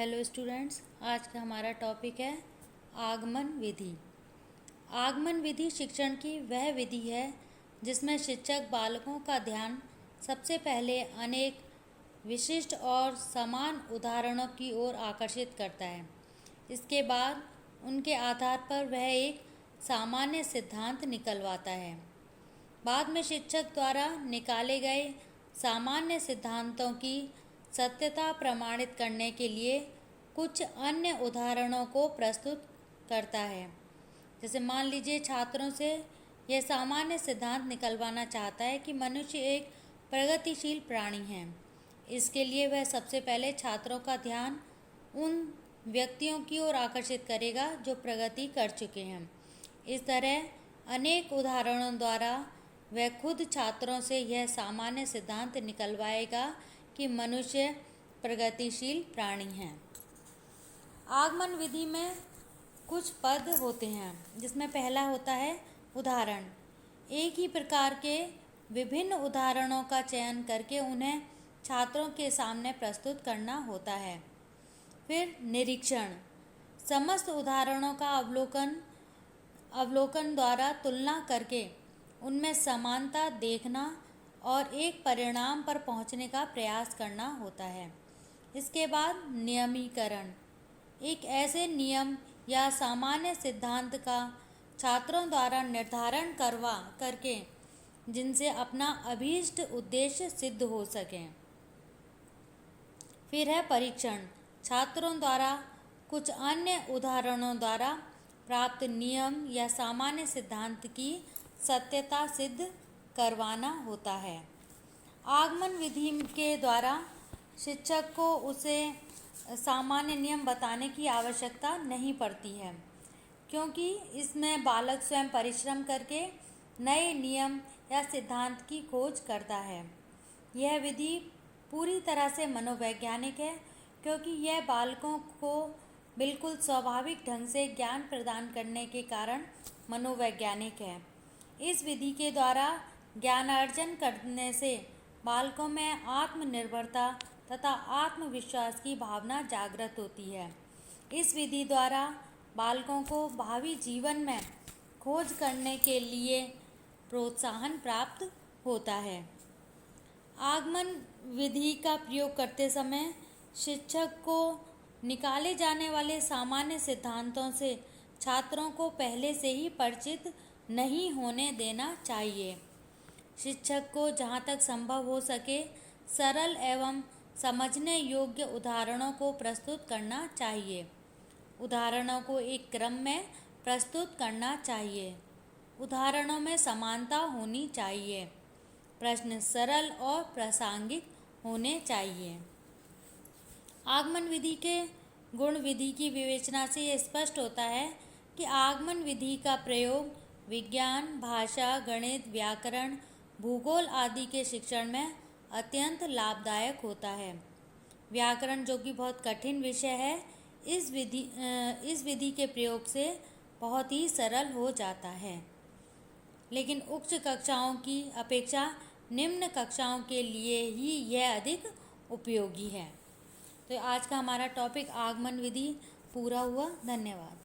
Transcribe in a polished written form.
Hello students, आज का हमारा टॉपिक है आगमन विधि। आगमन विधि शिक्षण की वह विधि है जिसमें शिक्षक बालकों का ध्यान सबसे पहले अनेक विशिष्ट और समान उदाहरणों की ओर आकर्षित करता है। इसके बाद उनके आधार पर वह एक सामान्य सिद्धांत निकलवाता है। बाद में शिक्षक द्वारा निकाले गए सामान्य सिद्धांतों की सत्यता प्रमाणित करने के लिए कुछ अन्य उदाहरणों को प्रस्तुत करता है। जैसे मान लीजिए छात्रों से यह सामान्य सिद्धांत निकलवाना चाहता है कि मनुष्य एक प्रगतिशील प्राणी है। इसके लिए वह सबसे पहले छात्रों का ध्यान उन व्यक्तियों की ओर आकर्षित करेगा जो प्रगति कर चुके हैं। इस तरह अनेक उदाहरणों द्वारा वह खुद छात्रों से यह सामान्य सिद्धांत निकलवाएगा कि मनुष्य प्रगतिशील प्राणी हैं। आगमन विधि में कुछ पद होते हैं जिसमें पहला होता है उदाहरण। एक ही प्रकार के विभिन्न उदाहरणों का चयन करके उन्हें छात्रों के सामने प्रस्तुत करना होता है। फिर निरीक्षण, समस्त उदाहरणों का अवलोकन द्वारा तुलना करके उनमें समानता देखना और एक परिणाम पर पहुंचने का प्रयास करना होता है। इसके बाद नियमीकरण, एक ऐसे नियम या सामान्य सिद्धांत का छात्रों द्वारा निर्धारण करके जिनसे अपना अभीष्ट उद्देश्य सिद्ध हो सके। फिर है परीक्षण, छात्रों द्वारा कुछ अन्य उदाहरणों द्वारा प्राप्त नियम या सामान्य सिद्धांत की सत्यता सिद्ध करवाना होता है। आगमन विधि के द्वारा शिक्षक को उसे सामान्य नियम बताने की आवश्यकता नहीं पड़ती है, क्योंकि इसमें बालक स्वयं परिश्रम करके नए नियम या सिद्धांत की खोज करता है। यह विधि पूरी तरह से मनोवैज्ञानिक है, क्योंकि यह बालकों को बिल्कुल स्वाभाविक ढंग से ज्ञान प्रदान करने के कारण मनोवैज्ञानिक है। इस विधि के द्वारा ज्ञानार्जन करने से बालकों में आत्मनिर्भरता तथा आत्मविश्वास की भावना जागृत होती है। इस विधि द्वारा बालकों को भावी जीवन में खोज करने के लिए प्रोत्साहन प्राप्त होता है। आगमन विधि का प्रयोग करते समय शिक्षक को निकाले जाने वाले सामान्य सिद्धांतों से छात्रों को पहले से ही परिचित नहीं होने देना चाहिए। शिक्षक को जहाँ तक संभव हो सके सरल एवं समझने योग्य उदाहरणों को प्रस्तुत करना चाहिए। उदाहरणों को एक क्रम में प्रस्तुत करना चाहिए। उदाहरणों में समानता होनी चाहिए। प्रश्न सरल और प्रासंगिक होने चाहिए। आगमन विधि के गुण विधि की विवेचना से यह स्पष्ट होता है कि आगमन विधि का प्रयोग विज्ञान, भाषा, गणित, व्याकरण, भूगोल आदि के शिक्षण में अत्यंत लाभदायक होता है। व्याकरण, जो कि बहुत कठिन विषय है, इस विधि के प्रयोग से बहुत ही सरल हो जाता है, लेकिन उच्च कक्षाओं की अपेक्षा निम्न कक्षाओं के लिए ही यह अधिक उपयोगी है। तो आज का हमारा टॉपिक आगमन विधि पूरा हुआ। धन्यवाद।